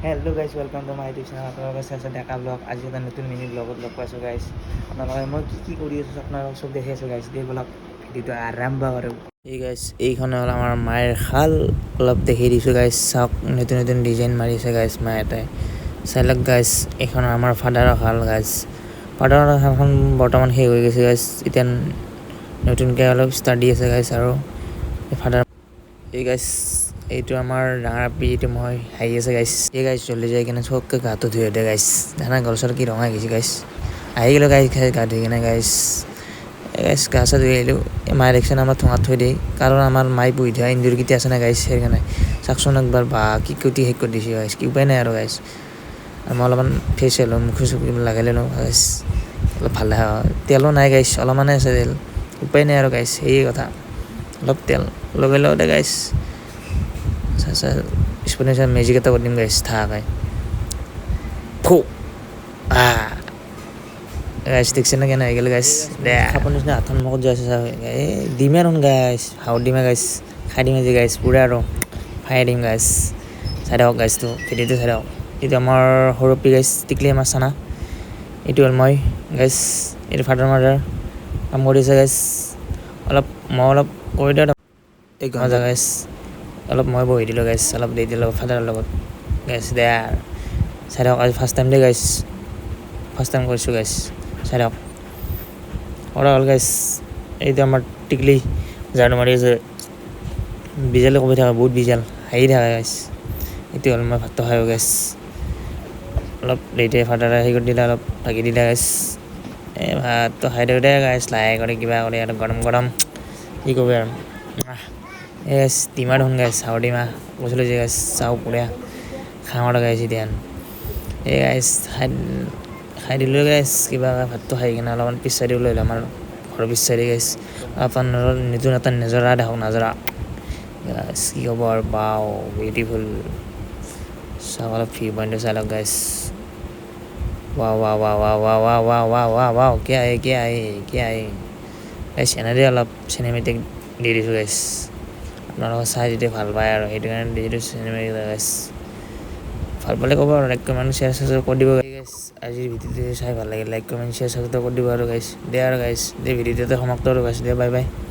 hello' guys welcome to my YouTube channel আপোনালোকৰ চাইছে ডেকা blog আজি এটা নতুন মিনি ব্লগত লগ পাইছোঁ গাইজ আপোনালোকে মই কি কৰি আছোঁ আপোনালোকক চব দেখি আছোঁ গাইজ এই ব্লগ ভিডিঅ'টো আৰম্ভ কৰোঁ এই গাইজ এইখন হ'ল আমাৰ মায়েৰ শাল অলপ দেখি দিছোঁ গাইজ চাওক নতুন নতুন ডিজাইন মাৰিছে গাইজ মায়ে এটাই চাই লওক গাইজ এইখন আমাৰ ফাদাৰৰ শাল গাইজ ফাদাৰৰ শালখন বৰ্তমান শেষ হৈ গৈছে গাইজ এতিয়া নতুনকৈ অলপ ষ্টাৰ্ট দি আছে গাইজ আৰু ফাদাৰ এই গাইজ এইটো আমাৰ ডাঙৰ আপি এইটো মই হাঁহি আছে গাইছ এই গাইছ জল্দি যাই কিনে চবকে গাটো ধুই দে গাইছ ধানা গলচৰ কি ৰঙা গৈছে গাইছ আহি গ'লোঁ গাইছ গা ধুই কিনে গাইছ গাইছ গা চা ধুই আহিলোঁ এই মায়ে দেখছোন আমাৰ ঠোঙাত থৈ দিয়ে কাৰণ আমাৰ মায়ে পুহি থোৱা এন্দুৰকেইটা আছে না গাইছ সেইকাৰণে চাওকচোন একবাৰ বা কি কুটি শেষ কৰি দিছে গাইছ কি উপায় নাই আৰু গাইছ আৰু মই অলপমান ফেচিয়েল ল'ম মুখে চুখে লগাই ল'লোঁ গাইছ অলপ ভাল দেখা তেলো নাই গাইছ অলপমানে আছে তেল উপায় নাই আৰু গাইছ সেই কথা অলপ তেল লগাই লওঁ দে গাইছ স্পুনে মেজিক এটা কৰি দিম গাইছ থাকাই ফু গাইছ দেখছে না কেনে হৈ গ'ল গাইছ দে খাপৰ নিচিনা হাতখন মুখত যাই আছে এই ডিমে আৰু গাইছ হাঁহৰ ডিমে গাইছ খাই দিম আজি গাইছ পুৰা আৰু খাই দিম গাইছ চাই থাকক গাইছটো ভিডিঅ'টো চাই থাকক এইটো আমাৰ সৰু পি গাইছ টিকলি মাছ চানা এইটো হ'ল মই গাইছ এইটো ফাদাৰ মাদাৰ কাম কৰি আছে গাইছ অলপ মই অলপ কৰি দিওঁ এই গাঁৱৰ গাইছ অলপ মই বহি দিলোঁ গাইছ অলপ দি দিলোঁ ফাদাৰৰ লগত গাইছ দে আৰু চাই থাকক আজি ফাৰ্ষ্ট টাইম দেই গাইছ ফাৰ্ষ্ট টাইম কৰিছোঁ গাইছ চাই থাকক কৰা হ'ল গাইছ এইটো আমাৰ টিকলি ঝাৰু মাৰি আছে বিজালে কমি থাকে বহুত বিজাল হাঁহি থাকে গাইছ এইটো হ'ল মই ভাতটো খাই গাইছ অলপ দেৰিতে ফাদাৰে হেৰি কৰি দিলে অলপ ঢাকি দিলে গাইছ এই ভাতটো খাই দিওঁ দে গাইছ লাহে কৰি কিবা কৰি আৰু গৰম গৰম কি ক'বি আৰু এছ ডিমা দেখোন গাইছ চাউৰ ডিমা কৈছিলোঁ যে গাইছ চাউ পুৰা খাওঁ আৰু গাইছ এতিয়া এই গাইছ খাই দিলোঁ গাইছ কিবা ভাতটো খাই কিনে অলপমান পিছাই দিব লৈ আমাৰ ঘৰৰ পিছাই গাইছ আপোনাৰ নতুন এটা নিজৰা দেখক নাজৰা গাইছ কি ক'ব আৰু বাও বিউটিফুল চাওক অলপ ভিউ পইণ্টটো চাই লওক গাইছ wow wow wow wow wow wow wow wow wow wow কিয়া আহে গাইছ এনেদৰে অলপ চিনেমেটিক দি দিছোঁ গাইছ আপোনালোকে চাই যদি ভাল পায় আৰু সেইটো কাৰণে দি দিছোঁ চিনেমেটিক গাইছ ভাল পালে ক'ব আৰু লাইক কমেণ্ট শ্বেয়াৰ চাবস্ক্ৰাইব কৰি দিব গাইছ আজিৰ ভিডিঅ'টো চাই ভাল লাগিল লাইক কমেণ্ট শ্বেয়াৰ চাবস্ক্ৰাইব কৰি দিব আৰু গাইছ দে আৰু গাইছ দে ভিডিঅ'টো সমাপ্ত আৰু গাইছ দে বাই বাই